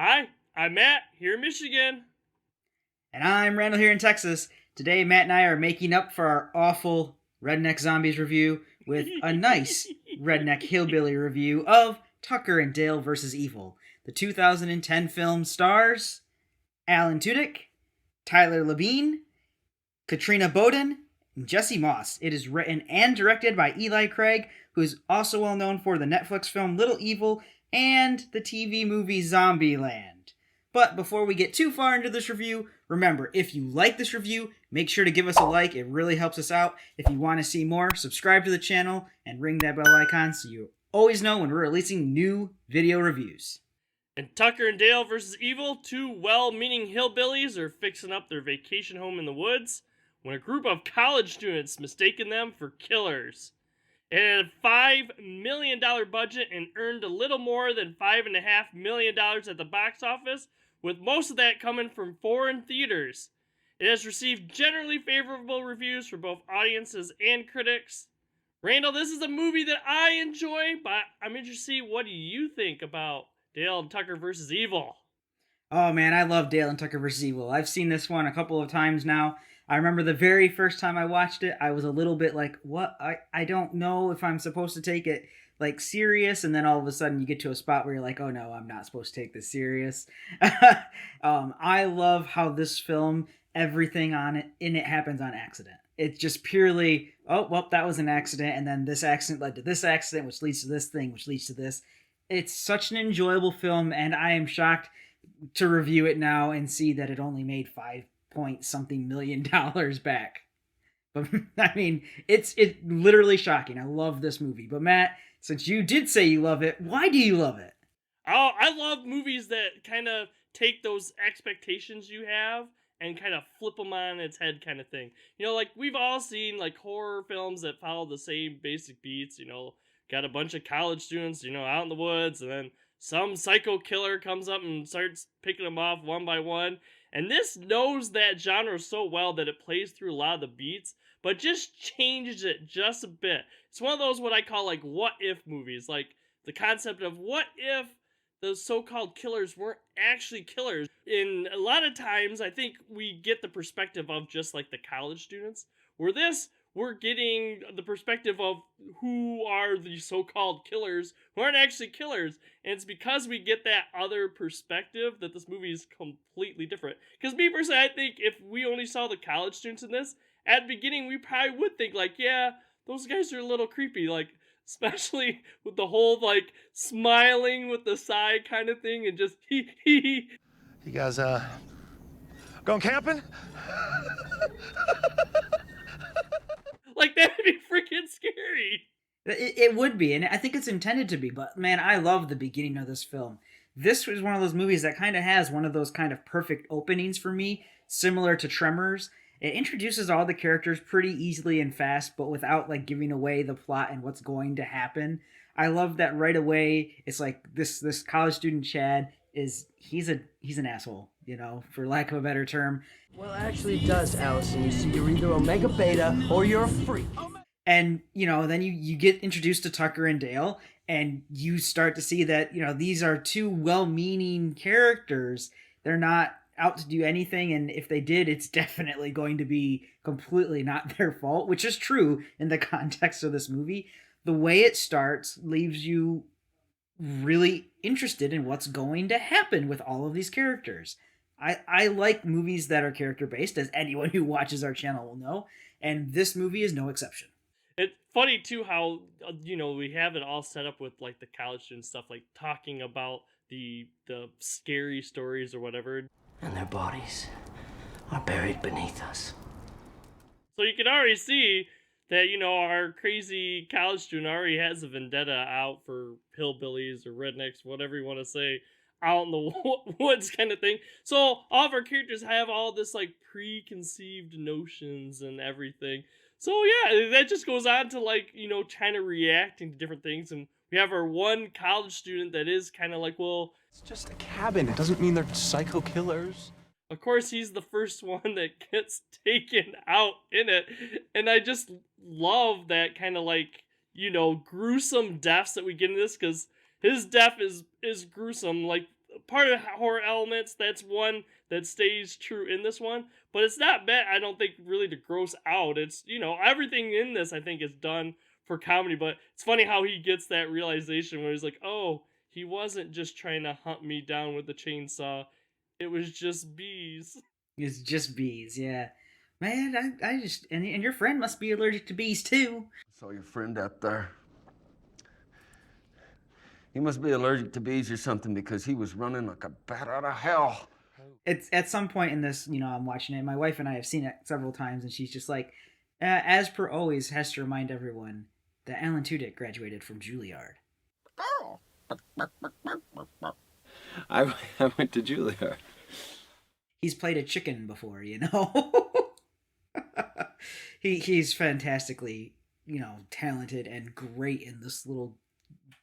Hi, I'm Matt, here in Michigan. And I'm Randall here in Texas. Today, Matt and I are making up for our awful Redneck Zombies review with a nice Redneck Hillbilly review of Tucker and Dale vs. Evil. The 2010 film stars Alan Tudyk, Tyler Labine, Katrina Bowden, and Jesse Moss. It is written and directed by Eli Craig, who is also well known for the Netflix film Little Evil and the TV movie Zombieland. But before we get too far into this review, remember, if you like this review, make sure to give us a like. It really helps us out. If you want to see more, subscribe to the channel and ring that bell icon so you always know when we're releasing new video reviews. And Tucker and Dale vs. Evil, two well-meaning hillbillies are fixing up their vacation home in the woods when a group of college students mistaken them for killers. It had a $5 million budget and earned a little more than $5.5 million at the box office, with most of that coming from foreign theaters. It has received generally favorable reviews from both audiences and critics. Randall, this is a movie that I enjoy, but I'm interested to see what do you think about Dale and Tucker vs. Evil. Oh man, I love Dale and Tucker vs. Evil. I've seen this one a couple of times now. I remember the very first time I watched it, I was a little bit like, what? I don't know if I'm supposed to take it like serious, and then all of a sudden you get to a spot where you're like, oh no, I'm not supposed to take this serious. I love how this film, everything in it happens on accident. It's just purely, oh well, that was an accident, and then this accident led to this accident, which leads to this thing, which leads to this. It's such an enjoyable film, and I am shocked to review it now and see that it only made $5 point something million back. But I mean, it's literally shocking. I love this movie. But Matt, since you did say you love it, why do you love it? Oh, I love movies that kind of take those expectations you have and kind of flip them on its head kind of thing. You know, like we've all seen like horror films that follow the same basic beats, got a bunch of college students, out in the woods, and then some psycho killer comes up and starts picking them off one by one. And this knows that genre so well that it plays through a lot of the beats, but just changes it just a bit. It's one of those what I call like what if movies, like the concept of what if those so-called killers weren't actually killers. And a lot of times I think we get the perspective of just like the college students, where this we're getting the perspective of who are the so-called killers who aren't actually killers, and it's because we get that other perspective that this movie is completely different. Because me personally, I think if we only saw the college students in this at the beginning, we probably would think like, yeah, those guys are a little creepy, like especially with the whole like smiling with the side kind of thing and just he. You guys going camping? Like that would be freaking scary. It would be, and I think it's intended to be. But man, I love the beginning of this film. This was one of those movies that kind of has one of those kind of perfect openings for me, similar to Tremors. It introduces all the characters pretty easily and fast, but without like giving away the plot and what's going to happen. I love that right away. It's like this college student Chad he's an asshole, for lack of a better term. Well, actually it does, Allison. You see, you're either Omega Beta or you're a freak. And, then you get introduced to Tucker and Dale, and you start to see that, these are two well-meaning characters. They're not out to do anything, and if they did, it's definitely going to be completely not their fault, which is true in the context of this movie. The way it starts leaves you really interested in what's going to happen with all of these characters. I like movies that are character-based, as anyone who watches our channel will know, and this movie is no exception. It's funny too how we have it all set up with like the college student stuff, like talking about the scary stories or whatever, And their bodies are buried beneath us. so you can already see that our crazy college student already has a vendetta out for hillbillies or rednecks, whatever you want to say, out in the woods kind of thing. So all of our characters have all this like preconceived notions and everything. So yeah, that just goes on to like China reacting to different things, and we have our one college student that is kind of like, well, It's just a cabin. It doesn't mean they're psycho killers. of course he's the first one that gets taken out in it, and I just love that kind of like gruesome deaths that we get in this, because his death is gruesome. Like part of horror elements. That's one that stays true in this one, but it's not meant, I don't think, really to gross out. It's, everything in this, I think, is done for comedy, but it's funny how he gets that realization where he's like, oh, he wasn't just trying to hunt me down with a chainsaw. It was just bees. It's just bees, yeah. Man, I just... And your friend must be allergic to bees, too. I saw your friend out there. He must be allergic to bees or something because he was running like a bat out of hell. It's at some point in this, I'm watching it. My wife and I have seen it several times, and she's just like, as per always, has to remind everyone that Alan Tudyk graduated from Juilliard. I went to Juilliard. He's played a chicken before, He's fantastically, talented and great in this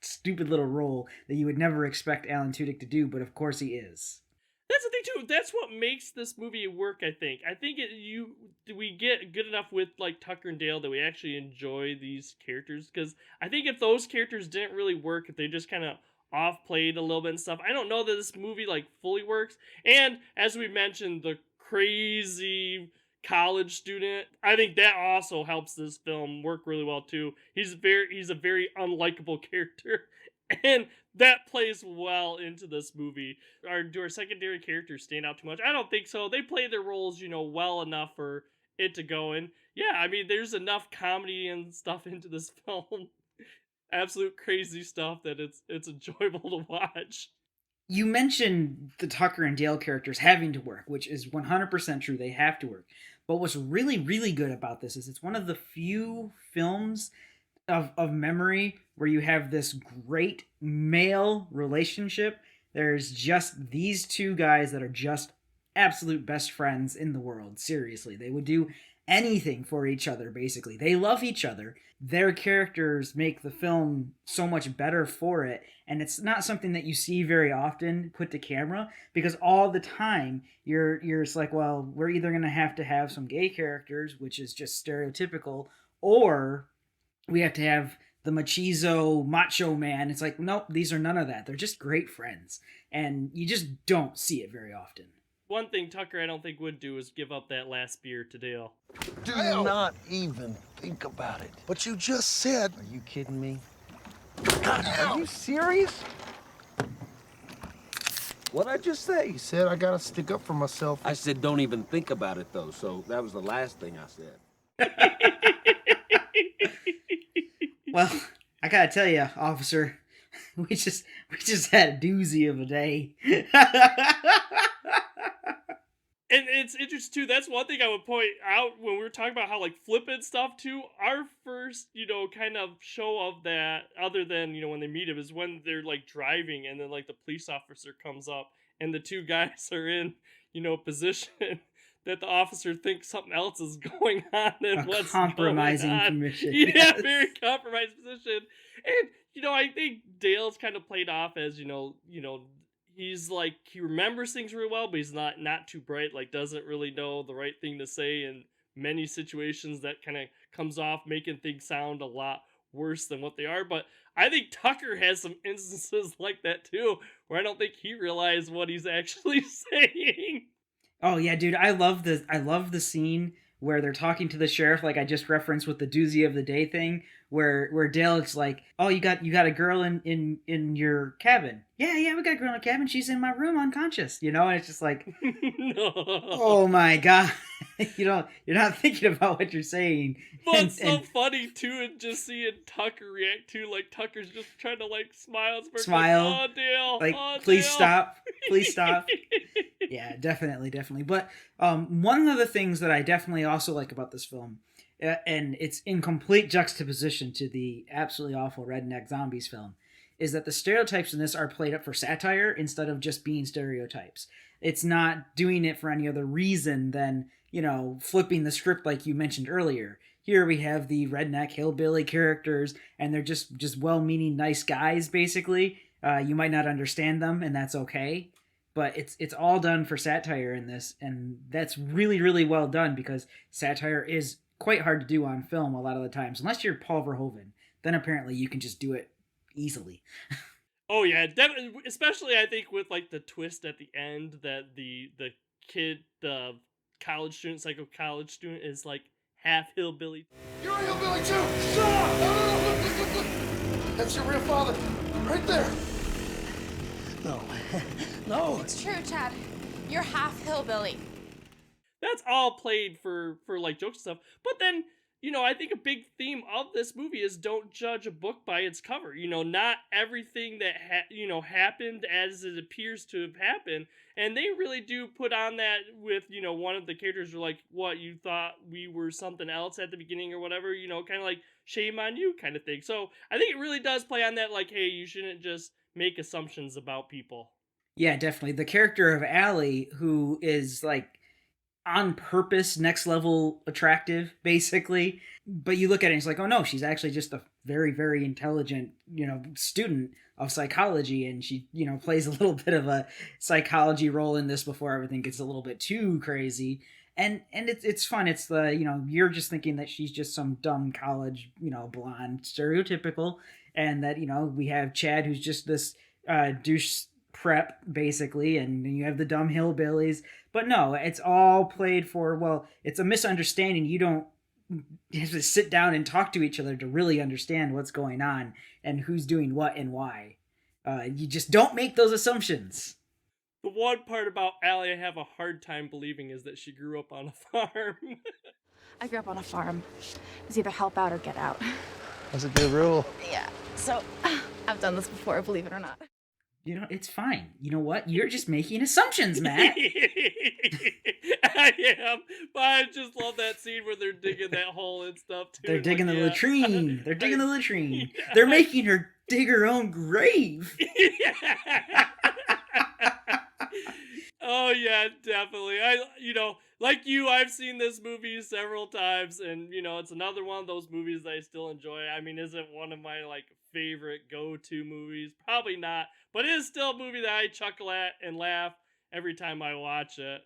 stupid little role that you would never expect Alan Tudyk to do, but of course he is. That's the thing too. That's what makes this movie work. I think we get good enough with like Tucker and Dale that we actually enjoy these characters. Because I think if those characters didn't really work, if they just kind of off played a little bit and stuff, I don't know that this movie like fully works. And as we mentioned, the crazy college student, I think that also helps this film work really well too. He's a very unlikable character, and that plays well into this movie. Do our secondary characters stand out too much? I don't think so. They play their roles, well enough for it to go in. Yeah, I mean, there's enough comedy and stuff into this film. Absolute crazy stuff that it's enjoyable to watch. You mentioned the Tucker and Dale characters having to work, which is 100% true. They have to work. But what's really, really good about this is it's one of the few films of memory where you have this great male relationship. There's just these two guys that are just absolute best friends in the world. Seriously, they would do anything for each other, basically. They love each other. Their characters make the film so much better for it, and it's not something that you see very often put to camera, because all the time you're just like, well, we're either going to have some gay characters, which is just stereotypical, or we have to have the macho man. It's like, nope, these are none of that. They're just great friends, and you just don't see it very often. One thing Tucker I don't think would do is give up that last beer to Dale. Do not even think about it. But you just said... Are you kidding me? Are you serious? What'd I just say? He said I gotta stick up for myself. I said don't even think about it, though, so that was the last thing I said. Well, I gotta tell you, officer, we just had a doozy of a day. And it's interesting too. That's one thing I would point out when we were talking about how like flippant stuff too. Our first, kind of show of that, other than when they meet him, is when they're like driving, and then like the police officer comes up, and the two guys are in position that the officer thinks something else is going on and what's compromising going on. position. Yeah, Yes. very compromised position. And I think Dale's kind of played off as he's like, he remembers things really well, but he's not too bright, like doesn't really know the right thing to say in many situations. That kind of comes off making things sound a lot worse than what they are. But I think Tucker has some instances like that too, where I don't think he realized what he's actually saying. Oh yeah, dude, I love the scene where they're talking to the sheriff, like I just referenced with the doozy of the day thing, where Dale is like, oh, you got a girl in your cabin. Yeah, we got a girl in the cabin. She's in my room unconscious, and it's just like, No. oh my God. You're not thinking about what you're saying. Well, it's so funny too, and just seeing Tucker react to, like, Tucker's just trying to like smile. Smile. Like, oh, Dale. Like, oh, please Dale. stop. Please stop. Yeah, definitely. But one of the things that I definitely also like about this film, and it's in complete juxtaposition to the absolutely awful Redneck Zombies film, is that the stereotypes in this are played up for satire instead of just being stereotypes. It's not doing it for any other reason than, flipping the script like you mentioned earlier. Here we have the redneck hillbilly characters, and they're just well-meaning nice guys, basically. You might not understand them, and that's okay. But it's all done for satire in this, and that's really, really well done, because satire is quite hard to do on film a lot of the times. Unless you're Paul Verhoeven, then apparently you can just do it easily. Oh yeah, definitely. Especially I think with like the twist at the end that the kid, the college student, psycho college student, is like half hillbilly. You're a hillbilly too! Shut up! No, no, no, look. That's your real father. Right there. No. No. It's true, Chad. You're half hillbilly. That's all played for like jokes and stuff. But then, you know, I think a big theme of this movie is don't judge a book by its cover. You know, not everything that happened as it appears to have happened. And they really do put on that with, you know, one of the characters are like, what, you thought we were something else at the beginning or whatever, you know, kind of like shame on you kind of thing. So I think it really does play on that, like, hey, you shouldn't just make assumptions about people. Yeah, definitely. The character of Allie, who is like on purpose next level attractive, basically. But you look at it and it's like, oh no, she's actually just a very, very intelligent, you know, student of psychology, and she, you know, plays a little bit of a psychology role in this before everything gets a little bit too crazy. And it's fun. It's the, you know, you're just thinking that she's just some dumb college, you know, blonde, stereotypical, and that, you know, we have Chad who's just this douche prep basically, and you have the dumb hillbillies. But no, it's all played for, well, it's a misunderstanding. You don't have to sit down and talk to each other to really understand what's going on and who's doing what and why. You just don't make those assumptions. The one part about Allie I have a hard time believing is that she grew up on a farm. I grew up on a farm. It was either help out or get out. That's a good rule. Yeah, so I've done this before, believe it or not. You know, it's fine. You know what? You're just making assumptions, Matt. I am, but I just love that scene where they're digging that hole and stuff too. They're digging like, the yeah. latrine. They're digging the latrine. Yeah. They're making her dig her own grave. Oh yeah, definitely. You know, like you, I've seen this movie several times, and you know, it's another one of those movies that I still enjoy. I mean, is it one of my like favorite go-to movies? Probably not, but it is still a movie that I chuckle at and laugh every time I watch it.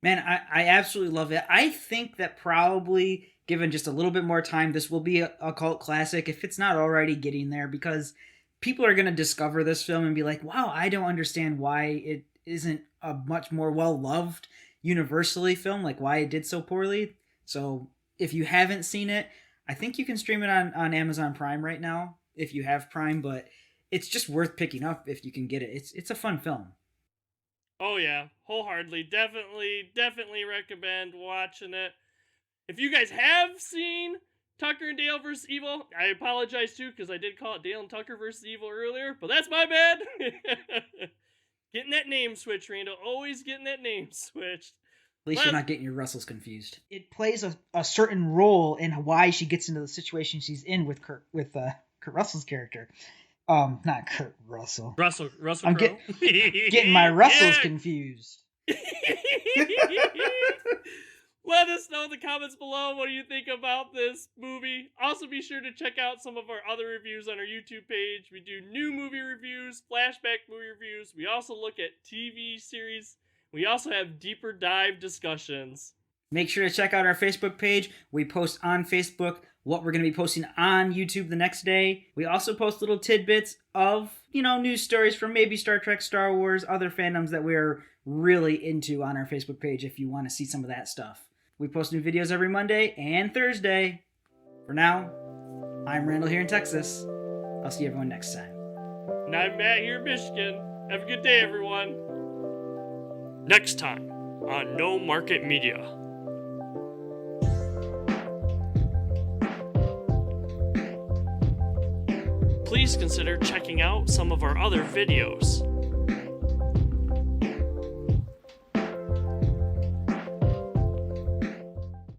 Man, I absolutely love it. I think that probably, given just a little bit more time, this will be a cult classic if it's not already getting there, because people are going to discover this film and be like, wow, I don't understand why it isn't a much more well-loved universally film, like why it did so poorly. So if you haven't seen it, I think you can stream it on Amazon Prime right now if you have Prime, but it's just worth picking up if you can get it. It's a fun film. Oh yeah, wholeheartedly, definitely recommend watching it. If you guys have seen Tucker and Dale vs. Evil, I apologize too, because I did call it Dale and Tucker vs. Evil earlier, but that's my bad. Getting that name switched, Randall. Always getting that name switched. At least you're not getting your Russells confused. It plays a certain role in why she gets into the situation she's in with Kurt Russell's character. Not Kurt Russell. Russell I'm Crowe. getting my Russells confused. Let us know in the comments below what do you think about this movie. Also be sure to check out some of our other reviews on our YouTube page. We do new movie reviews, flashback movie reviews. We also look at TV series. We also have deeper dive discussions. Make sure to check out our Facebook page. We post on Facebook what we're going to be posting on YouTube the next day. We also post little tidbits of, you know, news stories from maybe Star Trek, Star Wars, other fandoms that we're really into on our Facebook page if you want to see some of that stuff. We post new videos every Monday and Thursday. For now, I'm Randall here in Texas. I'll see everyone next time. And I'm Matt here in Michigan. Have a good day, everyone. Next time on No Market Media. Please consider checking out some of our other videos.